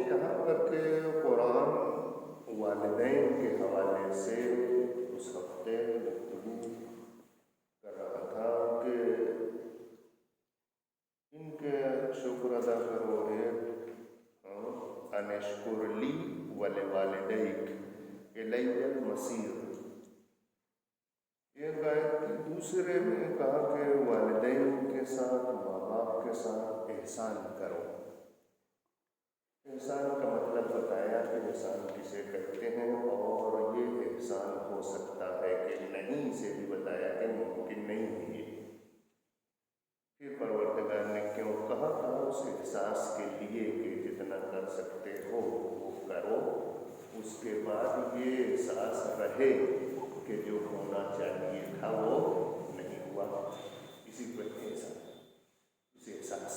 کہا پر کہ قرآن والدین کے حوالے سے اس ہفتے گفتگو کر رہا تھا کہ ان کے شکر ادا کرو ان اشکر لی ولوالدیک الی المصیر۔ ایک آیت کی دوسرے میں کہا کہ والدین کے ساتھ، ماں باپ کے ساتھ احسان کرو۔ احسان کا مطلب بتایا کہ احسان کسے کہتے ہیں، اور یہ احسان ہو سکتا ہے کہ نہیں سے بھی بتایا کہ ممکن نہیں ہے یہ۔ پھر پروردگار نے کیوں کہا اس احساس کے لیے کہ جتنا کر سکتے ہو وہ کرو، اس کے بعد یہ احساس رہے کہ جو ہونا چاہیے تھا وہ نہیں ہوا، اسی پر احساس۔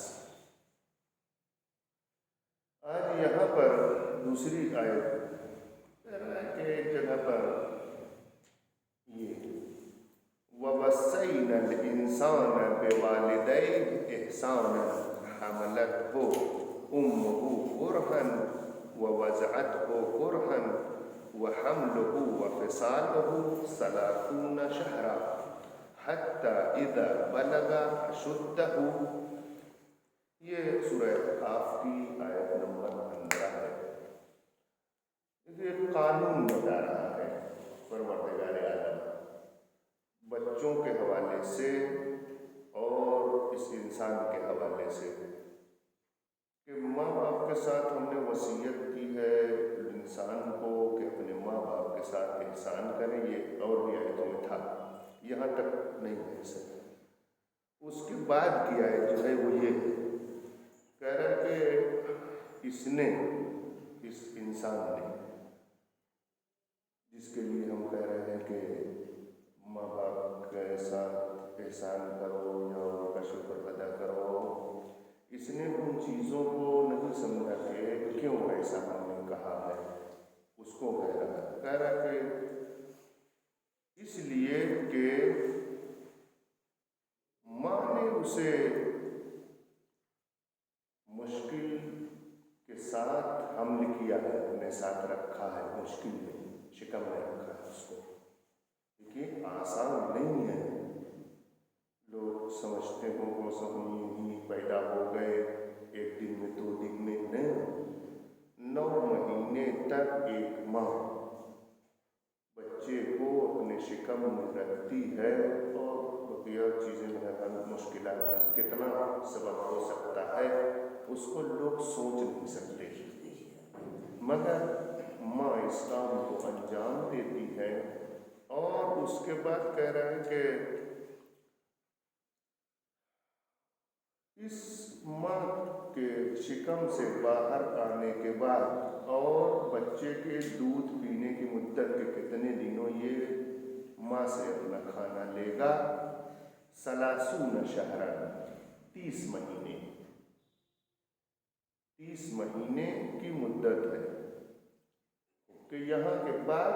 آج یہاں پر دوسری آیت کہ ایک جگہ پر یہ وَوَصَّيْنَا الْإِنسَانَ بِوَالِدَيْهِ إِحْسَانًا حَمَلَتْهُ أُمُّهُ كُرْهًا وَوَضَعَتْهُ كُرْهًا وَحَمْلُهُ وَفِصَالُهُ 30 شهرا حَتَّى إِذَا بَلَغَ أَشُدَّهُ۔ یہ سورہ قاف کی آیت نمبر 15 ہے۔ یہ قانون بتا رہا ہے پروردگار عالم بچوں کے حوالے سے اور اس انسان کے حوالے سے کہ ماں باپ کے ساتھ ہم نے وصیت کی ہے انسان کو کہ اپنے ماں باپ کے ساتھ احسان کریں۔ یہ اور بھی آیتوں میں تھا، یہاں تک نہیں ہے سکتا۔ اس کے بعد کی آیت جو ہے وہ یہ کہہ رہا کہ اس انسان نے، جس کے لیے ہم کہہ رہے ہیں کہ ماں باپ کے ساتھ احسان کرو یا ان کا شکر ادا کرو، اس نے ان چیزوں کو نہیں سمجھا کہ کیوں ایسا ہم نے کہا ہے۔ اس کو کہہ رہا کہ اس لیے کہ ماں نے اسے مشکل کے ساتھ حمل کیا ہے، اپنے ساتھ رکھا ہے، مشکل میں شکم میں رکھا ہے اس کو۔ دیکھیے آسان نہیں ہے، لوگ سمجھتے ہوں وہ سب ہی پیدا ہو گئے ایک دن میں 2 دن میں، نہیں۔ 9 مہینے تک ایک ماں بچے کو اپنے شکم میں رکھتی ہے، اور بقیہ چیزیں مشکلات کتنا سبب ہو سکتا ہے اس کو لوگ سوچ نہیں سکتے، مگر ماں اس کام کو انجام دیتی ہے۔ اور اس کے بعد کہہ رہا ہے کہ اس ماں کے شکم سے باہر آنے کے بعد اور بچے کے دودھ پینے کی مدت کے کتنے دنوں یہ ماں سے اپنا کھانا لے گا؟ 30 شہرا 30 مہینے 30 مہینے کی مدت ہے کہ یہاں کے بعد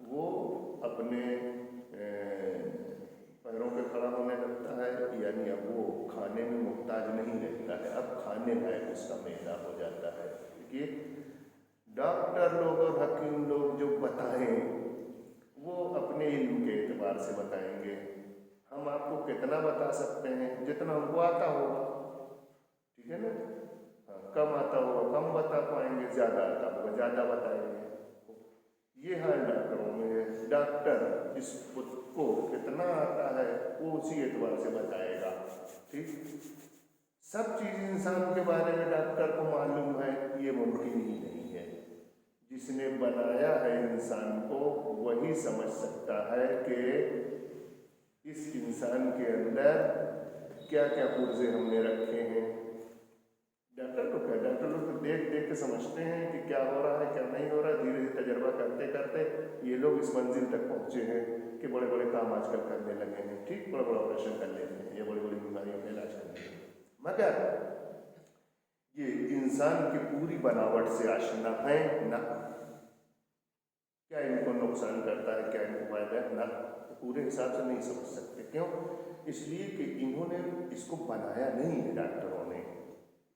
وہ اپنے پیروں پہ کھڑا ہونے لگتا ہے، یعنی اب وہ کھانے میں محتاج نہیں رہتا ہے، اب کھانے لائق اس کا معدہ ہو جاتا ہے۔ کہ ڈاکٹر لوگ اور حکیم لوگ جو بتائیں وہ اپنے علم کے اعتبار سے بتائیں گے، ہم آپ کو کتنا بتا سکتے ہیں جتنا ہم کو آتا ہوگا، ٹھیک ہے نا؟ کم آتا ہوگا کم بتا پائیں گے، زیادہ آتا ہوگا زیادہ بتائیں گے۔ یہ حال ڈاکٹروں میں ہے، ڈاکٹر جس کو کتنا آتا ہے وہ اسی اعتبار سے بتائے گا، ٹھیک؟ سب چیز انسان کے بارے میں ڈاکٹر کو معلوم ہے یہ ممکن ہی نہیں ہے۔ جس نے بنایا ہے انسان کو وہی سمجھ سکتا ہے کہ اس انسان کے اندر کیا کیا پرزے ہم نے رکھے ہیں۔ ڈاکٹر کو کیا، ڈاکٹر لوگ تو دیکھ دیکھ کے سمجھتے ہیں کہ کیا ہو رہا ہے کیا نہیں ہو رہا ہے، دھیرے دھیرے تجربہ کرتے کرتے یہ لوگ اس منزل تک پہنچے ہیں کہ بڑے بڑے کام آج کل کرنے لگے ہیں، ٹھیک، بڑے بڑے آپریشن کر لیتے ہیں یا بڑی بڑی بیماریوں کا علاج کرتے ہیں، مگر یہ انسان کی پوری بناوٹ سے آشنا ہے نہ، کیا ان کو نقصان کرتا ہے کیا ان کو فائدہ ہے، نہ، پورے حساب سے نہیں سمجھ سکتے۔ کیوں؟ اس لیے کہ انہوں نے اس کو بنایا نہیں ہے، ڈاکٹروں نے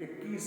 21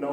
9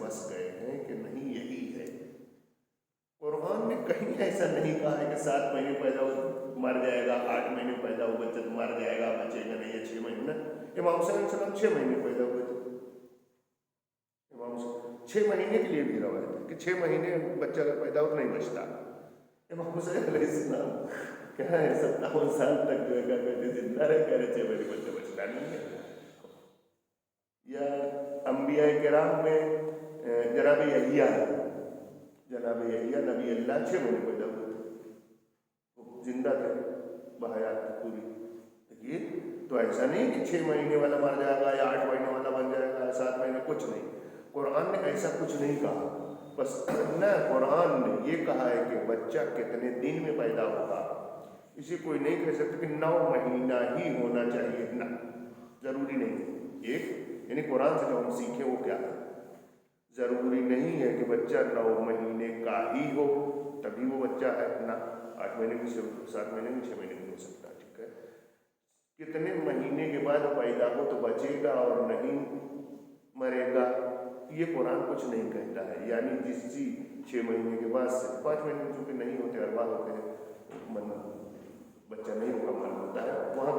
بس گئے ہیں کہ نہیں یہی ہے. قرآن نے کہیں ایسا نہیں کہا ہے کہ 7 مہینے پیدا ہو مر جائے گا، 8 مہینے پیدا ہو بچہ تو مر جائے گا، بچے گا نہیں، 6 مہینے. امام حسین علیہ السلام 6 مہینے پیدا ہوئے تھے. امام حسین 6 مہینے کے لیے بھی روایت ہے کہ 6 مہینے بچہ اگر پیدا ہو نہیں بچتا. امام حسین علیہ السلام کیا ہے 57 سال تک جو ہے کیا کہتے زندہ رہے، کہہ رہے 6 مہینے بچہ بچتا نہیں ہے. یا انبیاء کرام میں جناب یحییٰ نبی اللہ 6 مہینے پیدا ہوئے تھے، وہ زندہ تھے بحیات پوری. دیکھیے تو ایسا نہیں کہ 6 مہینے والا مر جائے گا یا 8 مہینے والا بن جائے گا یا 7 مہینے، کچھ نہیں. قرآن نے ایسا کچھ نہیں کہا. بس نہ قرآن نے یہ کہا ہے کہ بچہ کتنے دن میں پیدا ہوگا. اسے کوئی نہیں کہہ سکتا کہ 9 مہینہ ہی ہونا چاہیے، نہ ضروری نہیں. ایک یعنی قرآن سے جو ہم سیکھیں وہ کیا ہے، ضروری نہیں ہے کہ بچہ 9 مہینے کا ہی ہو تبھی وہ بچہ ہے، نہ 8 مہینے بھی 7 مہینے بھی 6 مہینے بھی ہو سکتا ہے. ٹھیک ہے، کتنے مہینے کے بعد پیدا ہو تو بچے گا اور نہیں مرے گا، یہ قرآن کچھ نہیں کہتا ہے. یعنی جس چیز 6 مہینے کے بعد سے 5 مہینے میں چونکہ نہیں ہوتے، اربا ہوتے ہیں، بچہ نہیں مکمل ہوتا ہے، وہاں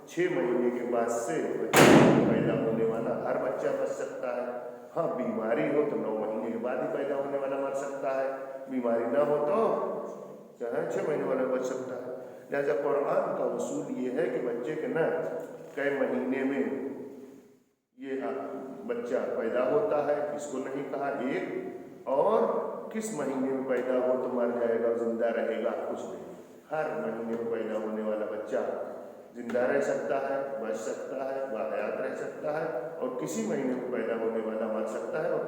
6 مہینے کے بعد سے بچہ پیدا ہونے والا ہر بچہ بچ سکتا ہے. ہاں بیماری ہو تو 9 مہینے کے بعد ہی پیدا ہونے والا مر سکتا ہے، بیماری نہ ہو تو چاہے 6 مہینے والا بچ سکتا ہے. لہٰذا قرآن کا اصول یہ ہے کہ بچے کے نہ کئی مہینے میں یہ بچہ پیدا ہوتا ہے، اس کو نہیں کہا ایک، اور کس مہینے میں پیدا ہو تو مر جائے گا زندہ رہے گا، کچھ نہیں. ہر مہینے میں پیدا ہونے والا بچہ زندہ رہ سکتا ہے، بچ سکتا ہے، باحیات رہ سکتا ہے، اور کسی مہینے میں پیدا ہونے والا مر سکتا ہے. اور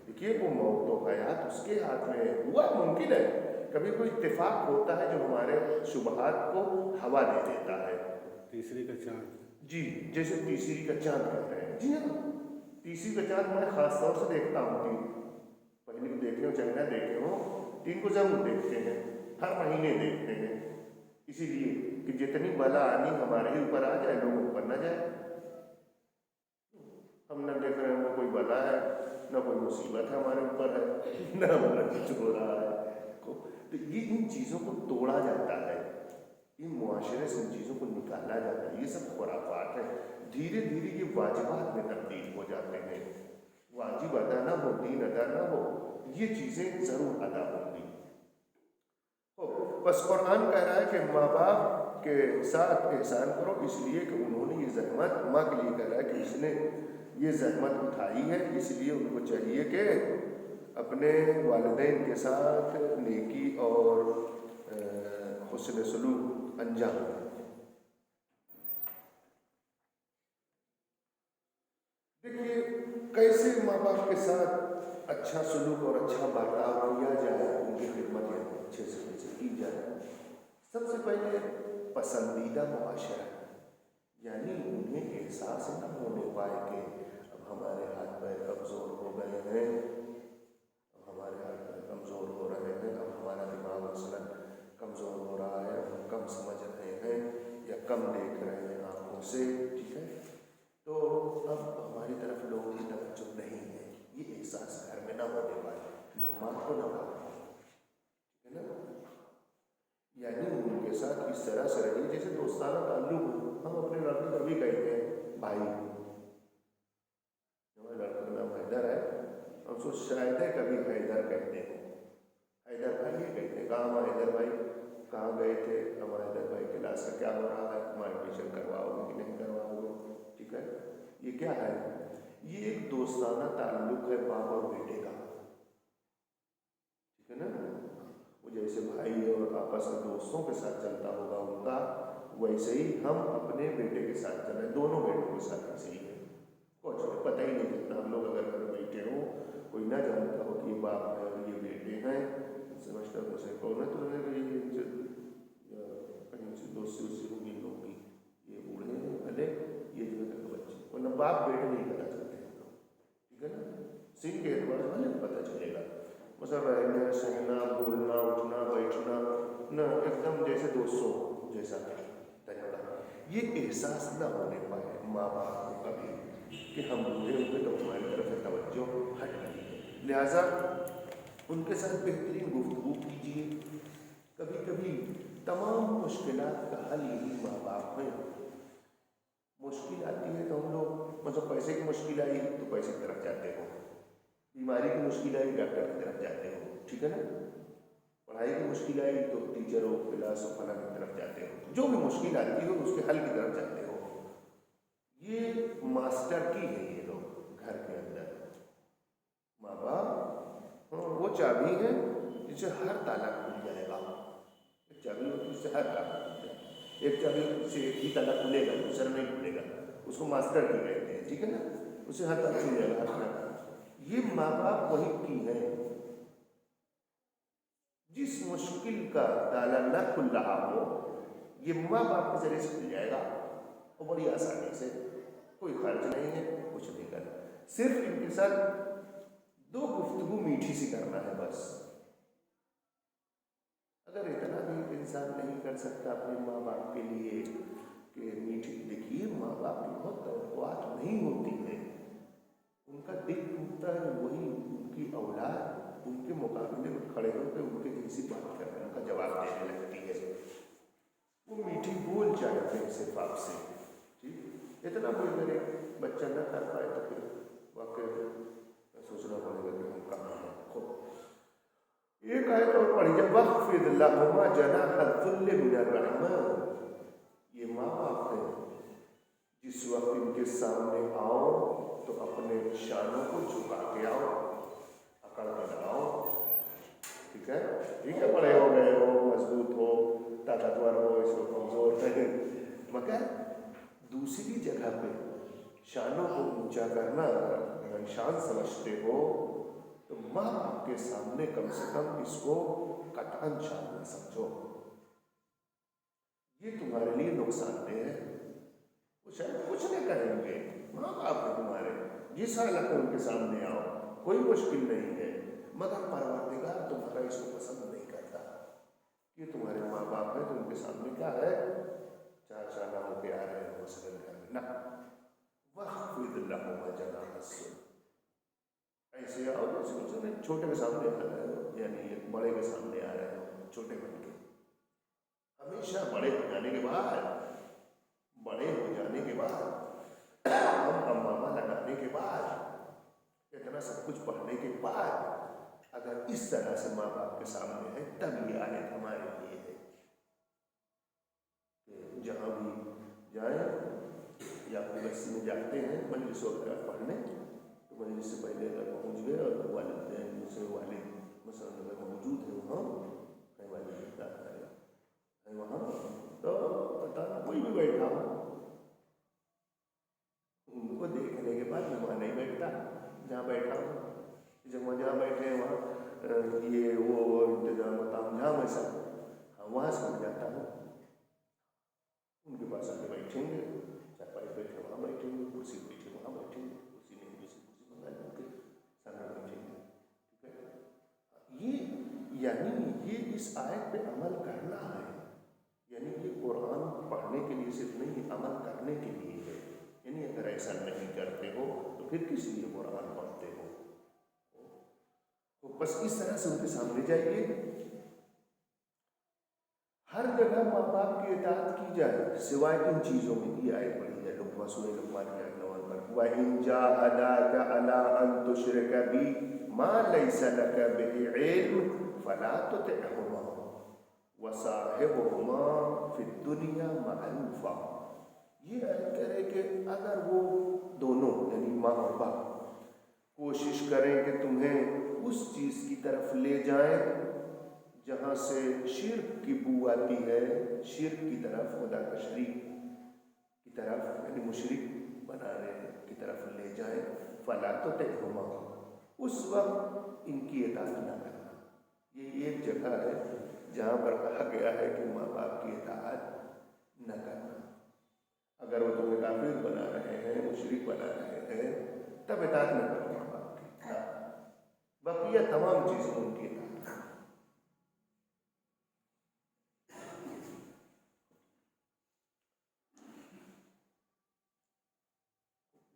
دیکھیے وہ موت و حیات اس کے ہاتھ میں ہے. ہوا ممکن ہے کبھی کوئی اتفاق ہوتا ہے جو ہمارے شبہات کو ہوا دے دیتا ہے. تیسری کا چاند، جی جیسے تیسری کا چاند کہتے ہیں. جی ہاں، تیسری کا چاند میں خاص طور سے دیکھتا ہوں، پہلے بھی دیکھے ہوں چاہے نہ دیکھے ہوں، 3 کو ضرور دیکھتے ہیں، ہر مہینے دیکھتے ہیں. اسی لیے کہ جتنی بلا آنی ہمارے ہی اوپر آ جائے لوگوں اوپر نہ جائے. ہم نہ دیکھ رہے ہیں نہ کوئی بلا ہے، نہ کوئی مصیبت ہے ہمارے اوپر ہے، نہ ہمارا کچھ ہو رہا ہے. تو یہ ان چیزوں کو توڑا جاتا ہے، ان معاشرے سے ان چیزوں کو نکالا جاتا ہے. یہ سب خرافات ہے. دھیرے دھیرے یہ واجبات میں تبدیل ہو جاتے ہیں. واجب ادا نہ ہو، دین ادا نہ ہو، یہ چیزیں ضرور ادا ہوں گی. بس قرآن کہہ رہا ہے کہ ماں باپ کے ساتھ احسان کرو، اس لیے کہ انہوں نے یہ زحمت، ماں کے لیے کہہ رہا ہے کہ اس نے یہ زحمت اٹھائی ہے، اس لیے ان کو چاہیے کہ اپنے والدین کے ساتھ نیکی اور حسن سلوک انجام دیں. دیکھیے کیسے ماں باپ کے ساتھ اچھا سلوک اور اچھا برتاؤ کیا جائے، ان کی خدمت اچھے سے کی جائے. سب سے پہلے پسندیدہ معاشرہ، یعنی انہیں احساس نہ ہونے پائے کہ اب ہمارے ہاتھ پیر کمزور ہو گئے ہیں، اب ہمارے ہاتھ پیر کمزور ہو رہے ہیں، اب ہمارا دماغ مثلاً کمزور ہو رہا ہے، اب ہم کم سمجھ رہے ہیں یا کم دیکھ رہے ہیں آنکھوں سے. ٹھیک ہے، تو اب ہماری طرف لوگوں کی توجہ نہیں ہے. یہ احساس گھر میں نہ ہونے پائے، نہ ماں کو نہ باپ کو. ٹھیک ہے نا، یعنی ان کے ساتھ اس طرح سے رہیے جیسے دوستانہ تعلق ہو. ہم اپنے لڑکے کو بھی کہتے ہیں بھائی، ہمارے لڑکے کا نام حیدر ہے، ہم سو شاید ہے کبھی حیدر کہتے ہیں، حیدر بھائی یہ کہتے ہیں. کہاں حیدر بھائی کہاں گئے تھے؟ ہمارے حیدر بھائی کلاس کا کیا ہو رہا ہے، ہمارے ایڈمیشن کرواؤ گے کہ نہیں کرواؤ گے. ٹھیک ہے، یہ کیا ہے؟ یہ ایک دوستانہ تعلق ہے باپ اور بیٹے کا. ٹھیک ہے نا، وہ جیسے بھائی اور آپس میں دوستوں کے ساتھ چلتا ہوگا ان کا، ویسے ہی ہم اپنے بیٹے کے ساتھ چل رہے ہیں، دونوں بیٹوں کے ساتھ ایسے ہی ہے. کچھ پتہ ہی نہیں چلتا. ہم لوگ اگر گھر بیٹھے ہوں، کوئی نہ جانتا ہو کہ یہ باپ ہے اور یہ بیٹے ہیں، سمجھتا ہوں اسے کون ہے تو کہیں سے دوستی ہوگی ان لوگوں کی، یہ بوڑھے ہیں بھلے، یہ جو ہے بچے، ورنہ باپ بیٹے نہیں پتہ چلتے ہیں لوگ. ٹھیک ہے نا، سن کے اعتبار سے بھلے پتہ چلے گا، مثلا رہنا سہنا بولنا اٹھنا بیٹھنا نہ ایک دم جیسے دوستوں جیسا طریقہ. یہ احساس نہ ہونے پائے ماں باپ کو کبھی کہ ہم بوڑھے ہو گئے تو ہماری طرف سے توجہ ہٹ گئی ہے. لہٰذا ان کے ساتھ بہترین گفتگو کیجیے. کبھی کبھی تمام مشکلات کا حل یہی ماں باپ ہیں. مشکل آتی ہے تو ہم لوگ مطلب پیسے کی مشکل آئی تو پیسے کی طرف جاتے ہو, بیماری کی مشکل آئی ڈاکٹر کی طرف جاتے ہو, ٹھیک ہے نا. پڑھائی کی مشکل آئی تو ٹیچر ہو کلاس ہو فلاں کی طرف جاتے ہو. جو بھی مشکل آتی ہو اس کے حل کی طرف جاتے ہو. یہ ماسٹر کی ہے یہ لوگ گھر کے اندر. ماں باپ وہ چابی ہے جس سے ہر تالا کھل جائے گا. ایک چابی ہوتی ہے جس سے ہر تالا کھل جائے گا. ایک چابی سے ایک ہی تالا کھلے گا, دوسرا نہیں کھلے گا. اس کو ماسٹر کی کہتے ہیں, ٹھیک ہے نا. اس سے ہر تالا کھل جائے گا, ہر تالا. یہ ماں باپ وہی کی ہے. جس مشکل کا تالا نہ کھل رہا ہو یہ ماں باپ کے ذریعے سے کھل جائے گا, اور بڑی آسانی سے. کوئی خرچ نہیں ہے, کچھ نہیں کرنا. صرف ان کے ساتھ دو گفتگو میٹھی سی کرنا ہے بس. اگر اتنا بھی انسان نہیں کر سکتا اپنے ماں باپ کے لیے کہ میٹھی, دیکھیے ماں باپ کی بہت توقعات نہیں ہوتی ہیں. ان کا دل ٹوٹتا ہے وہی ان کی اولاد ان کے مقابلے میں کھڑے ہو کے ان کے جیسی بات کرنے کا جواب دینے لگتی ہے. وہ میٹھی بول چاہتے ہیں صرف آپ سے. ٹھیک, اتنا کوئی میرے بچہ نہ کر پائے تو پھر واقعی سوچنا پڑے گا کہ ہم کہاں ہیں. ایک آیت اور پڑھی جب وَخْفِضْ لَهُمَا جَنَاحَ الذُّلِّ مِنَ الرَّحْمَةِ. یہ ماں باپ ہیں, جس وقت ان کے سامنے آؤ تو اپنے شانوں کو جھکا کے آؤ, اکڑ کے لگاؤ. ٹھیک ہے, ٹھیک ہے, بڑے ہو گئے ہو, مضبوط ہو, طاقتور ہو, اس کو کمزور ہے, مگر دوسری جگہ پہ شانوں کو اونچا کرنا اگر شان سمجھتے ہو تو ماں باپ کے سامنے کم سے کم اس کو قطعاً شان نہ سمجھو. یہ تمہارے لیے نقصان دہ ہے. وہ شاید کچھ نہیں کہیں گے, ماں باپ ہیں تمہارے, جس حالت میں ان کے سامنے آؤ کوئی مشکل نہیں ہے, مگر پروردگار تمہارا اس کو پسند نہیں کرتا. یہ تمہارے ماں باپ ہیں تو ان کے سامنے کیا ہے, چار چانا ہو کے آ رہے ہیں مثلاً گھر میں نہ. وَخْفِضْ لَهُمَا جَنَاحَ الذُّلِّ. ایسے آؤ جیسے چھوٹے کے سامنے آ رہے ہو, یعنی ایک بڑے کے سامنے آ رہے ہو چھوٹے بن کے. ہمیشہ بڑے ہو جانے کے بعد ہم ماما لگانے کے بعد اتنا سب کچھ پڑھنے کے بعد اگر اس طرح سے ماں باپ کے سامنے ہے تب یہ آیت ہمارے لیے ہے کہ جہاں بھی جائیں یا مدرسے میں جاتے ہیں مجلس وغیرہ پڑھنے تو مجلس سے پہلے اگر پہنچ گئے اور والدین دوسرے والد مثلاً اگر موجود ہے وہاں کئی والد ہے وہاں تو پتہ کوئی بھی بیٹھا ہو ان کو دیکھنے کے بعد وہاں نہیں بیٹھتا جہاں بیٹھا ہو. جب وہ جہاں بیٹھے ہیں وہاں یہ وہ انتظام تام جہاں میں سب وہاں سے اٹھ جاتا ہوں. ان کے پاس آ کے بیٹھیں گے, چارپائی بیٹھے وہاں بیٹھیں گے, کرسی بیٹھے وہاں بیٹھیں گے, کرسی نہیں دوسری کرسی منگا لیں گے, سامنے بیٹھیں گے. ٹھیک ہے, یہ یعنی یہ اس آیت پہ عمل کرنا ہے. یعنی یہ قرآن پڑھنے کے لیے صرف نہیں, عمل کرنے کے لیے ہے. یعنی اگر ایسا نہیں کرتے ہو تو پھر کس لیے قرآن پڑھتے ہو. تو بس اس طرح سے ان کے سامنے جائیے. ہر جگہ ماں باپ کی اطاعت کی جائے سوائے ان چیزوں میں. یہ آیت پڑھی جائے لقمان سورہ لقمان کی آیت نمبر پر وَإِن جَاهَدَاكَ عَلَىٰ أَن تُشْرِكَ بِي مَا لَيْسَ لَكَ بِهِ عِلْمٌ فَلَا تُطِعْهُمَا وَصَاحِبْهُمَا فِي الدُّنْيَا مَعْرُوفًا. یہ آیت کہہ رہے کہ اگر وہ دونوں یعنی ماں اور باپ کوشش کریں کہ تمہیں اس چیز کی طرف لے جائیں جہاں سے شرک کی بو آتی ہے, شرک کی طرف, خدا کا شریک کی طرف یعنی مشرک بنانے کی طرف لے جائیں, فلا تطعهما, اس وقت ان کی اطاعت نہ کرنا. یہ ایک جگہ ہے جہاں پر کہا گیا ہے کہ ماں باپ کی اطاعت نہ کرنا. اگر وہ تمہیں کافر بنا رہے ہیں, مشرک بنا رہے ہیں, تب اطاعت نہ کرو ماں باپ کی. بقیہ تمام چیزیں ان کی اطاعت.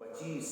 25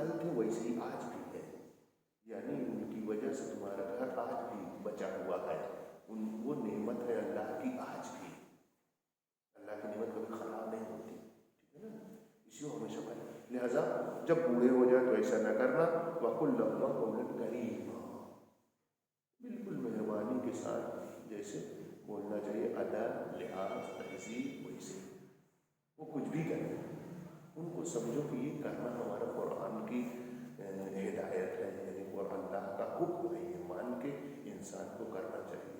کل تھے ویسے ہی آج بھی ہے، یعنی ان کی وجہ سے تمہارا گھر آج بھی بچا ہوا ہے، وہ نعمت ہے اللہ کی آج بھی، اللہ کی نعمت کبھی خراب نہیں ہوتی، ٹھیک ہے نا، اسی کو ہمیشہ کرنا۔ لہٰذا جب بوڑھے ہو جائے تو ایسا نہ کرنا، وَقُلْ لَهُمَا قَوْلًا كَرِيمًا، بالکل مہربانی کے ساتھ جیسے بولنا چاہیے، ادب، لحاظ، تہذیب، ویسے وہ کچھ بھی کریں ان کو سمجھو کہ یہ کرنا ہمارا قرآن کی ہدایت ہے، یعنی وہ اللہ کا حکم ہے، یہ مان کے انسان کو کرنا چاہیے۔